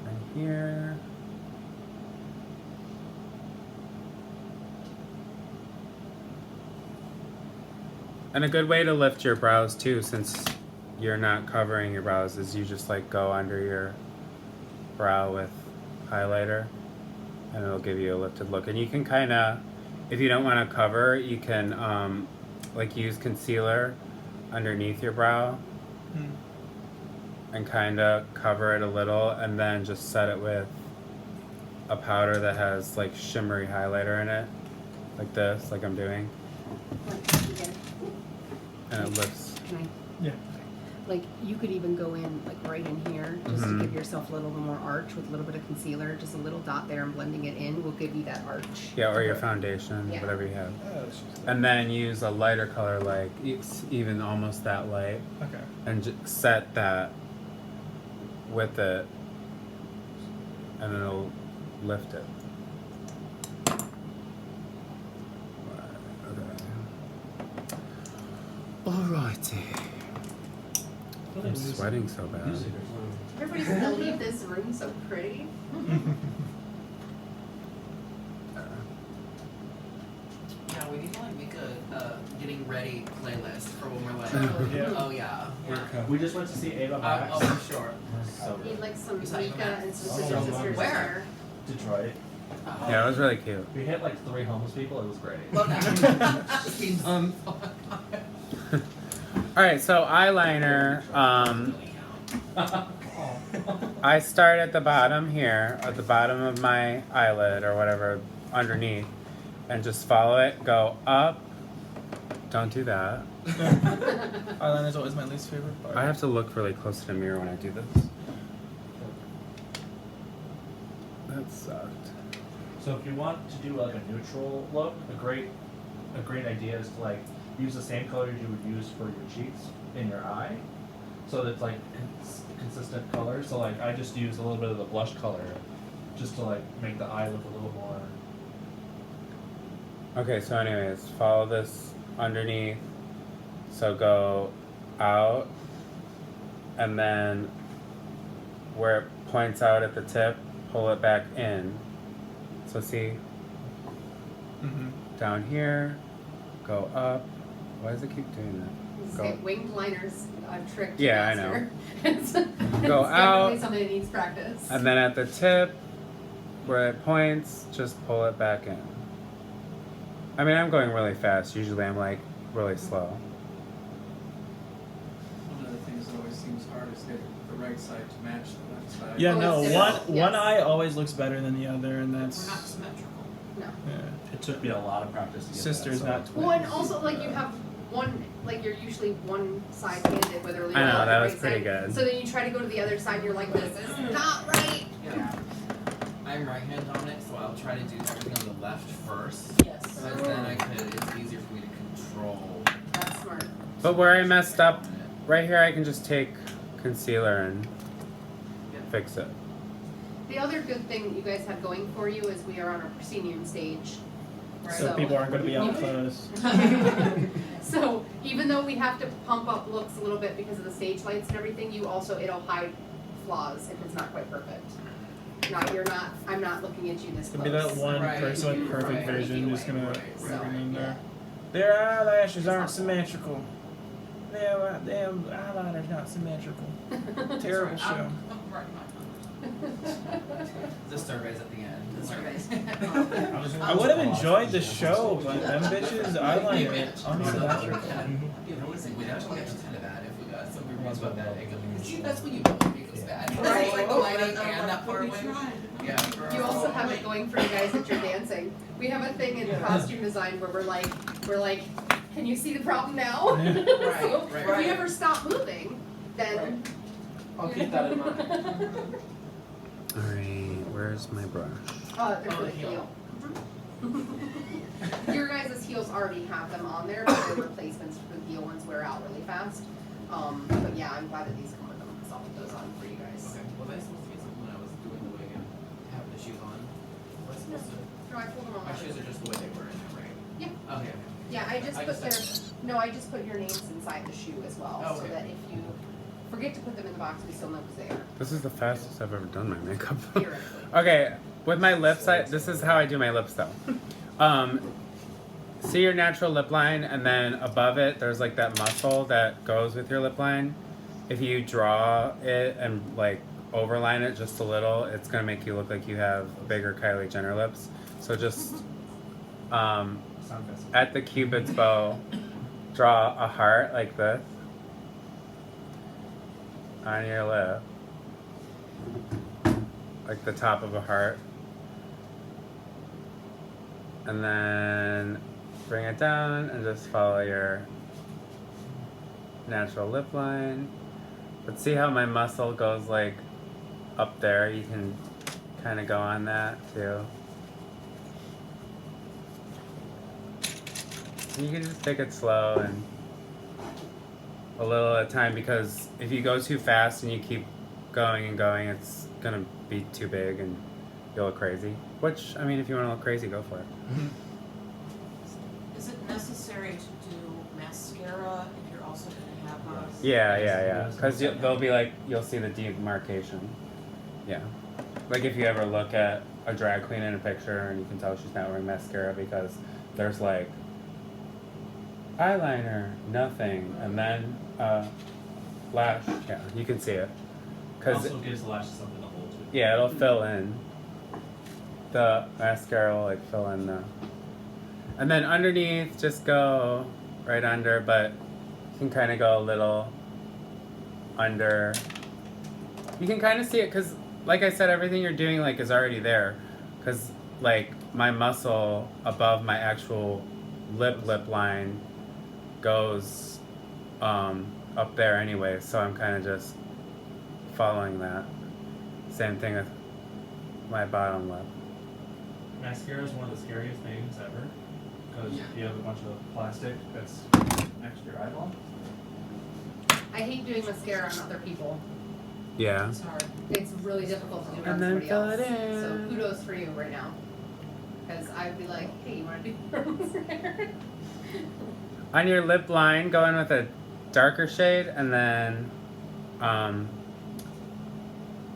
right here. And a good way to lift your brows too, since you're not covering your brows, is you just like go under your brow with highlighter and it'll give you a lifted look. And you can kind of, if you don't want to cover, you can like use concealer underneath your brow and kind of cover it a little, and then just set it with a powder that has like shimmery highlighter in it, like this, like I'm doing, and it lifts. Can I? Yeah. Like, you could even go in, like, right in here, just to Mhm. give yourself a little more arch with a little bit of concealer. Just a little dot there and blending it in will give you that arch. Yeah, or your foundation, Yeah. whatever you have. Oh, that's just And then use a lighter color, like even almost that light, okay. and set that with it, and it'll lift it. Okay. Alrighty. I'm sweating so bad. Music or something. Everybody's gonna leave this room so pretty. Yeah, we need to like make a getting ready playlist for when we're like, Yeah. oh yeah. Yeah. We just went to see Ava Max. Oh, for sure. So Need like some You saw Eva Mika Max? and some Oh, sister no, sisters where? there. Detroit. Yeah, it was really cute. We hit like 3 homeless people. It was great. Love that. Just being done. Oh my god. Alright, so eyeliner, I start at the bottom here, at the bottom of my eyelid or whatever, underneath, and just follow it, go up. Don't do that. Eyeliner is always my least favorite part. I have to look really close to the mirror when I do this. That sucked. So if you want to do like a neutral look, a great idea is to like use the same colors you would use for your cheeks in your eye, so that it's like consistent colors. So like I just use a little bit of the blush color, just to like make the eye look a little more. Okay, so anyways, follow this underneath. So go out, and then where it points out at the tip, pull it back in. So see, Mm-hmm. down here, go up. Why does it keep doing that? Say Go. winged liners trick to Yeah, I master. know. It's Go definitely out. something that needs practice. And then at the tip, where it points, just pull it back in. I mean, I'm going really fast. Usually I'm like really slow. One of the things that always seems hard is getting the right side to match the left side. Yeah, Oh, no, it's one difficult, one yes. eye always looks better than the other, and We're that's not symmetrical. No. yeah. It took me a lot of practice to get Sisters, that, not so. twins. Well, and also like you have one, like you're usually one side handed, whether I know, the that was right pretty side. good. So then you try to go to the other side, and you're like, this is not right. Yeah. I'm right hand dominant, so I'll try to do everything on the left first. Yes. Because then it's easier for me to control. That's smart. But where I messed up, right here I can just take concealer and fix it. The other good thing that you guys have going for you is we are on a proscenium stage. So people aren't going to be up close. So even though we have to pump up looks a little bit because of the stage lights and everything, it'll hide flaws if it's not quite perfect. I'm not looking at you this It's close. gonna be that one Right. person with perfect Right. vision just gonna Right. bring So, them in yeah. there. Their eyelashes aren't symmetrical. Their eyeliner's not symmetrical. Terrible show. I'm right. The surveys at the end. The surveys. I would have enjoyed the show, but them bitches eyeliner unsymmetrical. We'd actually get kind of bad if we got some reviews about that makeup because see, that's when you know it goes bad. Right. It's like the lighting and that far away. Yeah. You also have it going for you guys that you're dancing. We have a thing in costume design where we're like, can you see the problem now? Yeah. So Right. if we ever stop moving, then. I'll keep that in mind. Alright, where's my brush? They're for the heel. Your guys' heels already have them on there, but they're replacements for the heel ones wear out really fast. But yeah, I'm glad that these come with them because I'll put those on for you guys. Okay. Was I supposed to get something when I was doing the wig and have the shoes on? Was I supposed to? No, I pulled them on. My shoes are just the way they were in there, right? Yeah. Okay. Yeah, I just I put just- I just put your names inside the shoe as well, Oh, so okay. that if you forget to put them in the box, we still know who's there. This is the fastest I've ever done my makeup. Theoretically. Okay, with my lips, this is how I do my lips though. See your natural lip line, and then above it, there's like that muscle that goes with your lip line. If you draw it and like overline it just a little, it's gonna make you look like you have bigger Kylie Jenner lips. So just at the Cupid's bow, draw a heart like this. on your lip, like the top of a heart. And then bring it down and just follow your natural lip line. But see how my muscle goes like up there? You can kind of go on that too. You can just take it slow and a little at a time, because if you go too fast and you keep going and going, it's gonna be too big and you'll look crazy. Which, I mean, if you want to look crazy, go for it. Is it necessary to do mascara if you're also gonna have a? Yeah. Because they'll be like, you'll see the demarcation. Yeah. Like if you ever look at a drag queen in a picture and you can tell she's not wearing mascara because there's like eyeliner, nothing, and then lash. Yeah, you can see it. Cause also gives the lashes something to hold to. yeah, it'll fill in. The mascara will like fill in the. And then underneath, just go right under, but you can kind of go a little under. You can kind of see it because, like I said, everything you're doing like is already there. Because like my muscle above my actual lip line goes up there anyway, so I'm kind of just following that. Same thing with my bottom lip. Mascara is one of the scariest things ever because you have a bunch of plastic that's next to your eyeball. I hate doing mascara on other people. Yeah. It's hard. It's really difficult to do it And on then somebody fill else. it in. So kudos for you right now. Because I'd be like, hey, you want to do your mascara? On your lip line, go in with a darker shade and then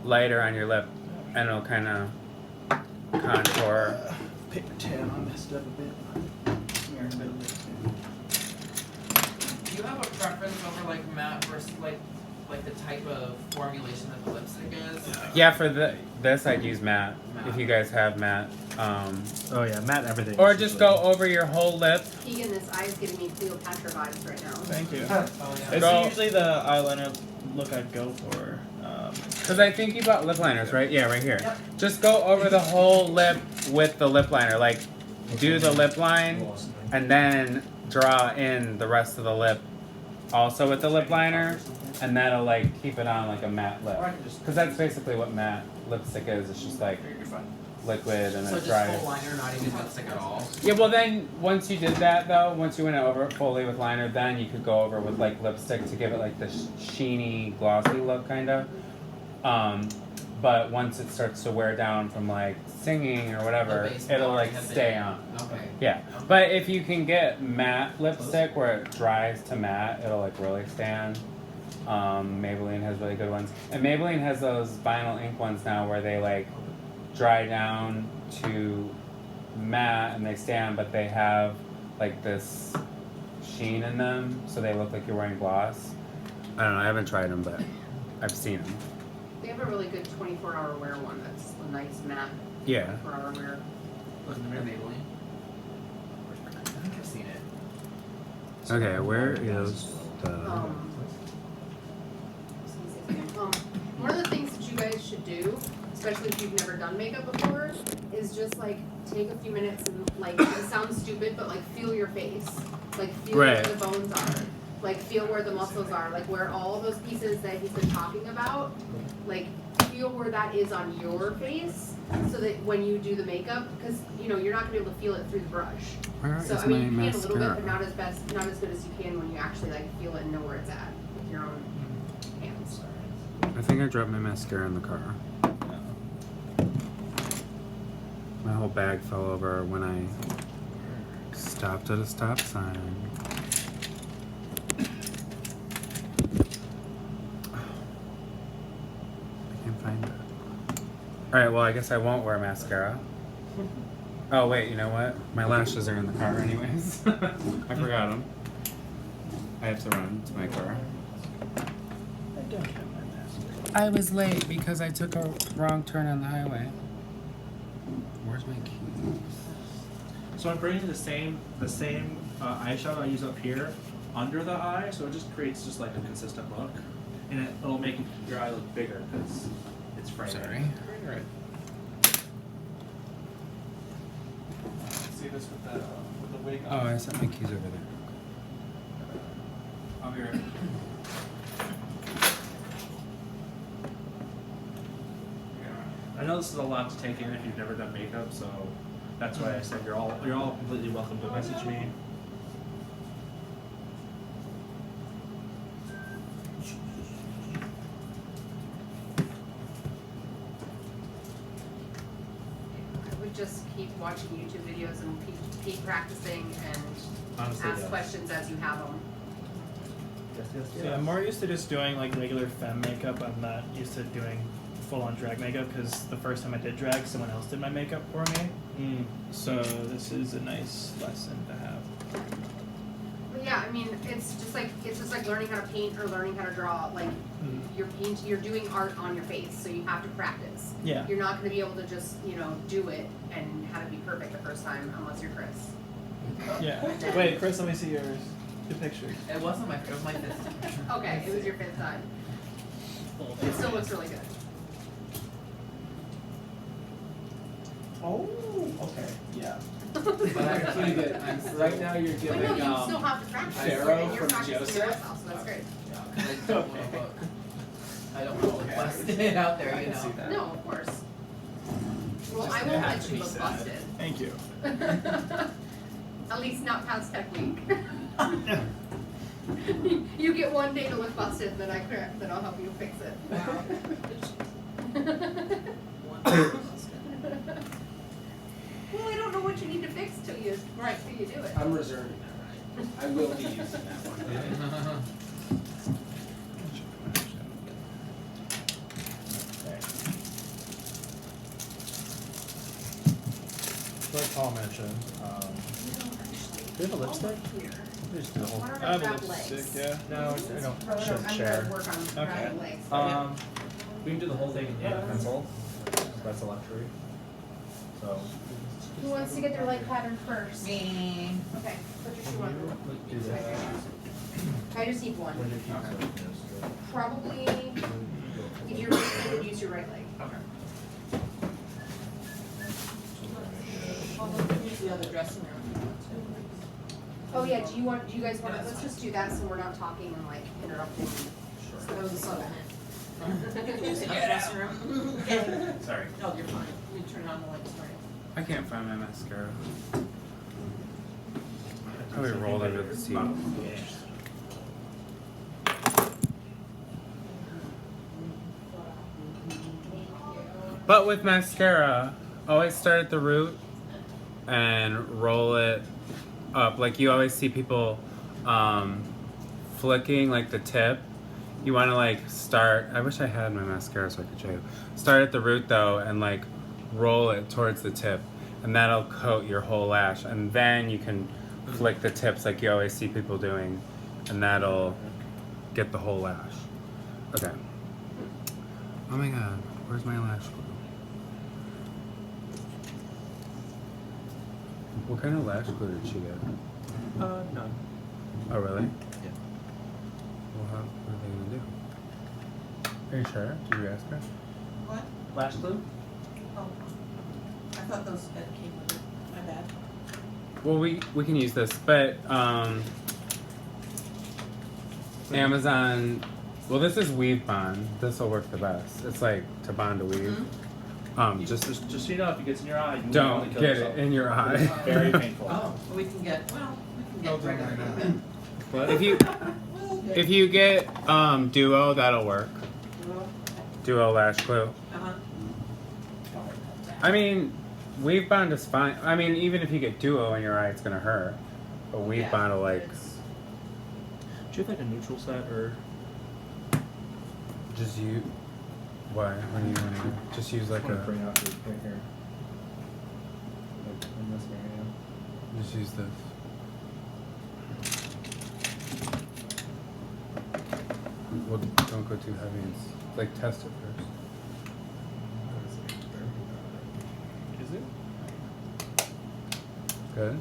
lighter on your lip, and it'll kind of contour. Paper towel, I messed up a bit. Smearing a bit of lipstick. Do you have a preference over like matte versus like the type of formulation that the lipstick is? Yeah, for this I'd use matte. If you guys have matte. Oh yeah, matte everything. Or just go over your whole lip. Keegan, this eye's giving me Cleopatra vibes right now. Thank you. Oh, yeah. It's Go- usually the eyeliner look I'd go for. Because I think you bought lip liners, right? Yeah, right here. Yep. Just go over the whole lip with the lip liner. Like, do the lip line and then draw in the rest of the lip also with the lip liner. And that'll, like, keep it on like a matte lip. Because that's basically what matte lipstick is. It's just, like, liquid and then So it's just dry. full liner, not even lipstick at all. Yeah, well then, once you did that though, once you went over it fully with liner, then you could go over with like lipstick to give it like the sheeny, glossy look kind of. But once it starts to wear down from like singing or whatever, The base it'll powder like has stay been- on. Okay. Yeah, but if you can get matte lipstick where it dries to matte, it'll like really stand. Maybelline has really good ones. And Maybelline has those vinyl ink ones now where they like dry down to matte and they stand, but they have like this sheen in them, so they look like you're wearing gloss. I don't know, I haven't tried them, but I've seen them. They have a really good 24-hour wear one that's a nice matte Yeah. 24-hour wear. Wasn't there Maybelline? I think I've seen it. Okay, where is the... One of the things that you guys should do, especially if you've never done makeup before, is just like take a few minutes and like, it sounds stupid, but like feel your face. Like feel Right. where the bones are. Like feel where the muscles are. Like where all those pieces that he's been talking about, like feel where that is on your face so that when you do the makeup, because you know, you're not gonna be able to feel it through the brush. Where So is I mean you my can a little bit, mascara? but not as good as you can when you actually like feel it and know where it's at with your own hands. I think I dropped my mascara in the car. My whole bag fell over when I stopped at a stop sign. I can't find it. Alright, well I guess I won't wear mascara. Oh wait, you know what? My lashes are in the car anyways. I forgot them. I have to run to my car. I don't have my mascara. I was late because I took a wrong turn on the highway. Where's my keys? So I'm bringing the same eyeshadow I use up here under the eye, so it just creates just like a consistent look. and it'll make your eye look bigger because it's framed. Sorry. Alright. See this with the wig Oh, on. I set my keys over there. I'll be right back. I know this is a lot to take in if you've never done makeup, so that's why I said you're all completely welcome to message me. I would just keep watching YouTube videos and keep practicing and Honestly, ask yeah. questions as you have them. So yeah, I'm more used to just doing like regular femme makeup. I'm not used to doing full-on drag makeup because the first time I did drag, someone else did my makeup for me. So this is a nice lesson to have. But yeah, I mean, it's just like learning how to paint or learning how to draw. Like you're doing art on your face, so you have to practice. Yeah. You're not going to be able to just do it and have it be perfect the first time unless you're Chris. Yeah. Wait, Chris, let me see yours. Your picture. It wasn't my, it was my fifth picture. Okay, it was your fifth time. It still looks really good. Oh, okay, yeah. But But actually, right now you're no, giving you still have to practice. Pharaoh and you're from practicing Joseph? yourself, so that's great. Yeah, 'cause I don't want to look. I don't want to look busted out there, I you can see know. that. No, of course. Well, Just I they won't have let to you be look sad. busted. Thank you. At least not past technique. You get one day to look busted, then then I'll help you fix it. Well, I don't know what you need to fix till you do it. I'm reserving that right. I will be using that one day. Like Paul mentioned, do you have a lipstick? Here. Just do the whole. Why don't I I have a grab lipstick, legs? yeah. No, I don't. I'm Should gonna share. work on Okay. grabbing legs. We can do the whole thing in a pencil. That's a luxury. So. Who wants to get their leg pattern first? Me. Okay, put your shoe on. Do that. I just need one. When you keep it. Probably, if you're ready, you would use your right leg. Okay. Well, we can use the other dressing room if you want Oh yeah, do you guys want to, let's just do that so we're not talking and like interrupting. to. That was a sudden. You can use the other dressing room. Sorry. No, you're fine. You turn on the lights for you. I can't find my mascara. Probably rolled under the seat. But with mascara, always start at the root and roll it up. Like you always see people flicking like the tip. You want to like start, I wish I had my mascara so I could show you. Start at the root though and like roll it towards the tip, and that'll coat your whole lash, and then you can flick the tips like you always see people doing, and that'll get the whole lash. Okay. Oh my god, where's my lash glue? What kind of lash glue did she get? None. Oh really? Yeah. Well, what are they gonna do? Are you sure? Did you ask her? What? Lash glue? Oh. I thought those came with it. My bad. Well, we can use this, but Amazon. Well, this is weave bond. This will work the best. It's like to bond a weave. Just Just so you know, if it gets in your eye, you will don't only kill get yourself. it in your eye. Very painful. Oh, we can get regular. But if you get Duo, that'll work. Duo lash glue. Uh-huh. I mean, weave bond is fine. I mean, even if you get Duo in your eye, it's gonna hurt. But weave Yeah, bond will like it's- Do you have like a neutral set or? just you. Why? What do you want to do? Just use like I wanna a. bring out your right here. Like in this area. Just use this. Well, don't go too heavy. It's like test it first. Is it? Good.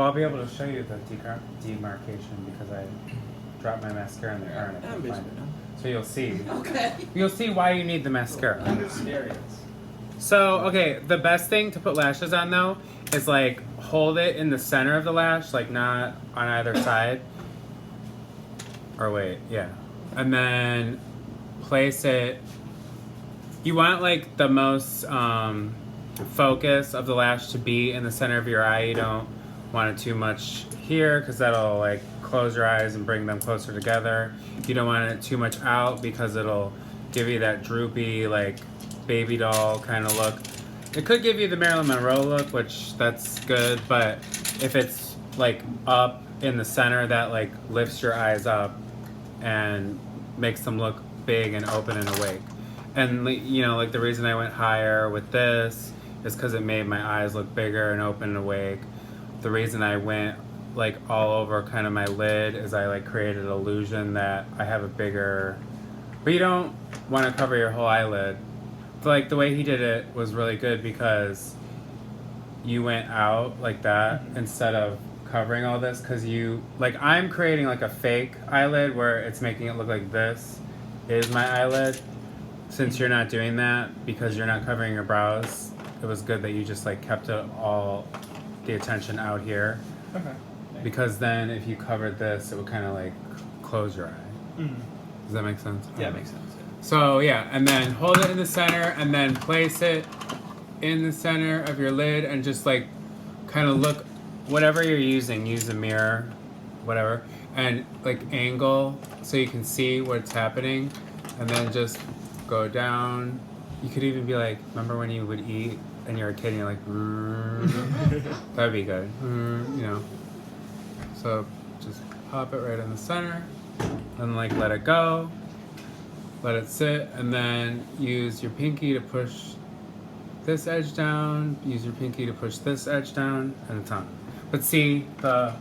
Well, I'll be able to show you the demarcation because I dropped my mascara in the car and I couldn't find it. So you'll see. Okay. You'll see why you need the mascara. Mysterious. So, okay, the best thing to put lashes on though is like hold it in the center of the lash, like not on either side. Or wait, yeah. And then place it. You want like the most focus of the lash to be in the center of your eye. You don't want it too much here because that'll like close your eyes and bring them closer together. You don't want it too much out because it'll give you that droopy like baby doll kind of look. It could give you the Marilyn Monroe look, which that's good, but if it's like up in the center, that like lifts your eyes up and makes them look big and open and awake. And you know, like the reason I went higher with this is because it made my eyes look bigger and open and awake. The reason I went like all over kind of my lid is I like created an illusion that I have a bigger, but you don't want to cover your whole eyelid. But like the way he did it was really good because you went out like that instead of covering all this, because you like I'm creating like a fake eyelid where it's making it look like this is my eyelid. Since you're not doing that because you're not covering your brows, it was good that you just like kept it all the attention out here. Okay. Because then if you covered this, it would kind of like close your eye. Mm. Does that make sense? Yeah, it makes sense. So yeah, and then hold it in the center and then place it in the center of your lid and just like kind of look, whatever you're using, use a mirror, whatever, and like angle so you can see what's happening, and then just go down. You could even be like, remember when you would eat and you're a kid and you're like, that'd be good, you know. So just pop it right in the center and like let it go, let it sit, and then use your pinky to push this edge down, use your pinky to push this edge down, and it's on. But see how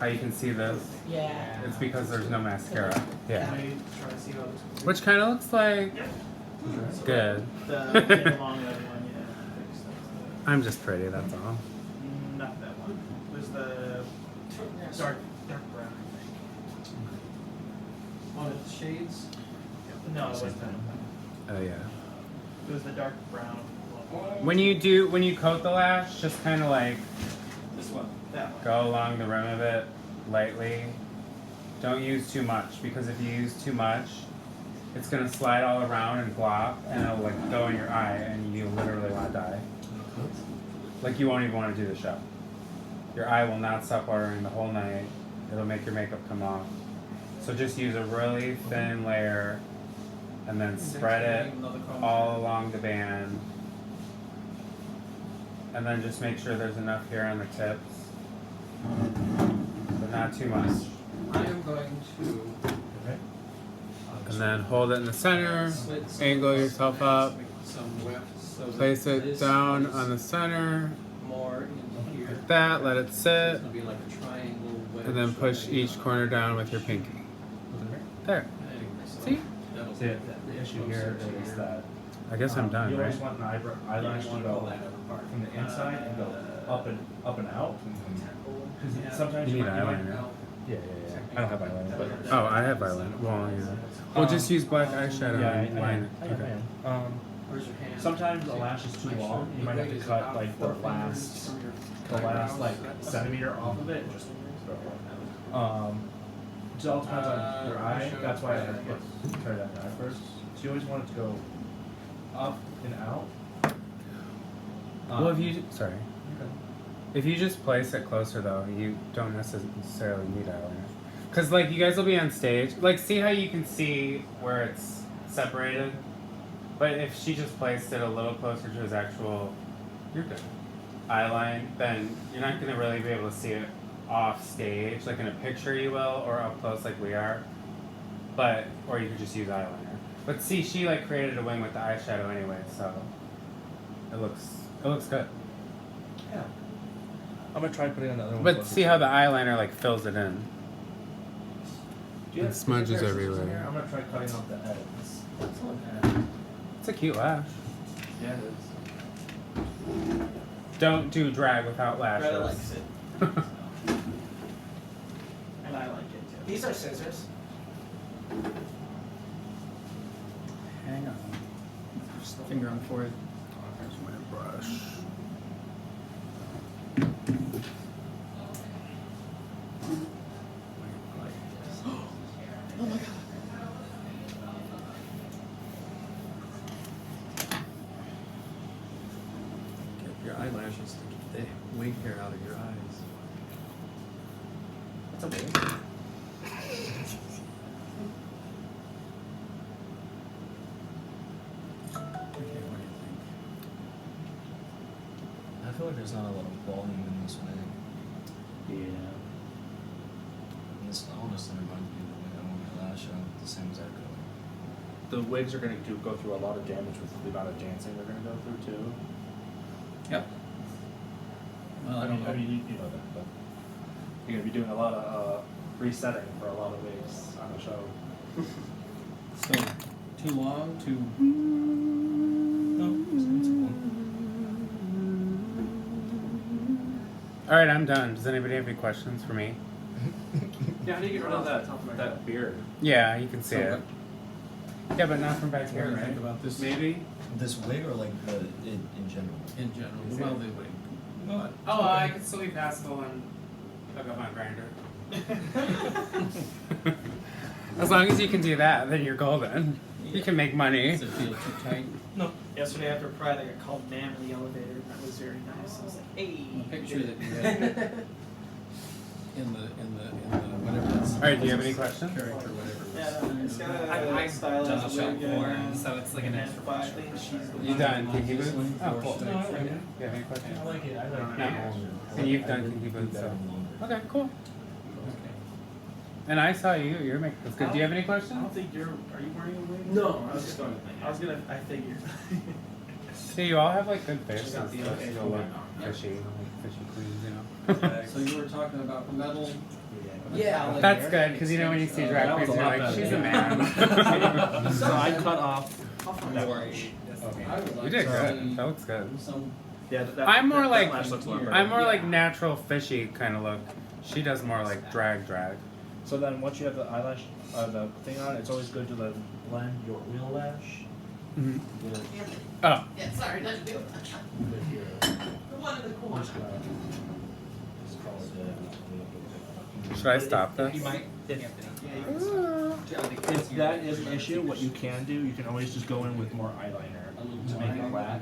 you can see this? Yeah. It's because there's no mascara. Yeah. Can I try to see how this Which kind of looks like good. the get along the other one, yeah. Fix that. I'm just pretty, that's all. Not that one. It was the dark brown, I think. One of the shades. No, it wasn't that. Oh yeah. It was the dark brown one. When you coat the lash, just kind of like This one. That one. go along the rim of it lightly. Don't use too much, because if you use too much, it's gonna slide all around and flop, and it'll like go in your eye, and you literally want to die. Like you won't even want to do the show. Your eye will not stop watering the whole night. It'll make your makeup come off. So just use a really thin layer, and then spread it all along the band. And then just make sure there's enough here on the tips, but not too much. I am going to. And then hold it in the center, angle yourself up, Some weft so that place it this down is on the center, more in here. like that, let it sit, It's gonna be like a triangle wedge. and then push each corner down with your pinky. There. See? That'll See, the issue here is that I guess I'm done, you always right? want an eyelash to go from the inside and go up and out. Because sometimes You need might- eyeliner. Yeah. I don't have eyeliner, but Oh, I have eyeliner. Well, yeah. Well, just use black eyeshadow yeah, and line I it. Okay. am. Where's your hand? Sometimes a lash is too long. You might have to cut like the last like centimeter off of it. Just throw it. It all depends on your eye. That's why I try that eye first. So you always want it to go up and out. Well, if you just place it closer though, you don't necessarily need eyeliner. Cause like you guys will be on stage, like see how you can see where it's separated? But if she just placed it a little closer to his actual, you're good, eyeline, then you're not gonna really be able to see it off stage, like in a picture you will, or up close like we are. But, or you could just use eyeliner. But see, she like created a wing with the eyeshadow anyway, so it looks good. Yeah. I'm gonna try putting on the other one. But closer see to how it. the eyeliner like fills it in. Do you it have smudges scissors in everywhere. here? I'm gonna try cutting off the ends. It's a cute lash. Yeah, it is. Don't do drag without lashes. Greta likes it. And I like it too. These are scissors. Hang on. Just the finger on the forehead. Here's my brush. Oh my god. Get your eyelashes to keep the wig hair out of your eyes. That's a wig. Okay, what do you think? I feel like there's not a lot of volume in this wig. Yeah. And this honestly reminds me of the wig I wore my last show, the same exact color. The wigs are going to go through a lot of damage with the amount of dancing they're going to go through too. Yep. Well, I don't know. You know that, but you're going to be doing a lot of resetting for a lot of wigs on the show. So, too long, too. All right, I'm done. Does anybody have any questions for me? Yeah, how do you get rid of that beard? Yeah, you can see So it. Yeah, but not from back What do here, you right? think about this? Maybe. This wig or like the in general? In general, well, the wig. But Oh, I could still be passable and hook up my grinder. As long as you can do that, then you're golden. You can make money. does it feel too tight? No. Yesterday after Pride, I got called man in the elevator, and that was very nice. I was like, hey. The picture that you had in the whatever that's. All right, do you have any questions? Character, whatever. Yeah, it's got I a stylized done a shot wig, before, yeah. so it's like an And extra I push. think she's the You one. done Kinky Boots? Swing Oh, for cool. straight Do you through. have any questions? I like it. I like No. it. And you've done Kinky Boots, better so. and longer. Okay, cool. And I saw you. Your makeup was good. Do you have any I questions? don't think you're. Are you wearing a wig? No, I was just going. I was gonna. I figured. See, you all have like good faces. got the So okay. you'll look fishy, like fishy queens, you know. So you were talking about metal. Yeah, like That's good because you know when you see drag that was queens, a you're lot like, better. she's a man. So I cut off. that worry. I would You like did to good. see That looks good. some. Yeah, I'm more like- lash looks a lot better. I'm more like natural fishy kind of look. She does more like drag. So then once you have the eyelash, the thing on, it's always good to then blend your real lash Mm-hmm. with, Oh, Yeah, sorry, not to do it. with your. The one in the corner. Just call it, should I stop You this? might. If that is an issue, what you can do, you can always just go in with more eyeliner to make it black,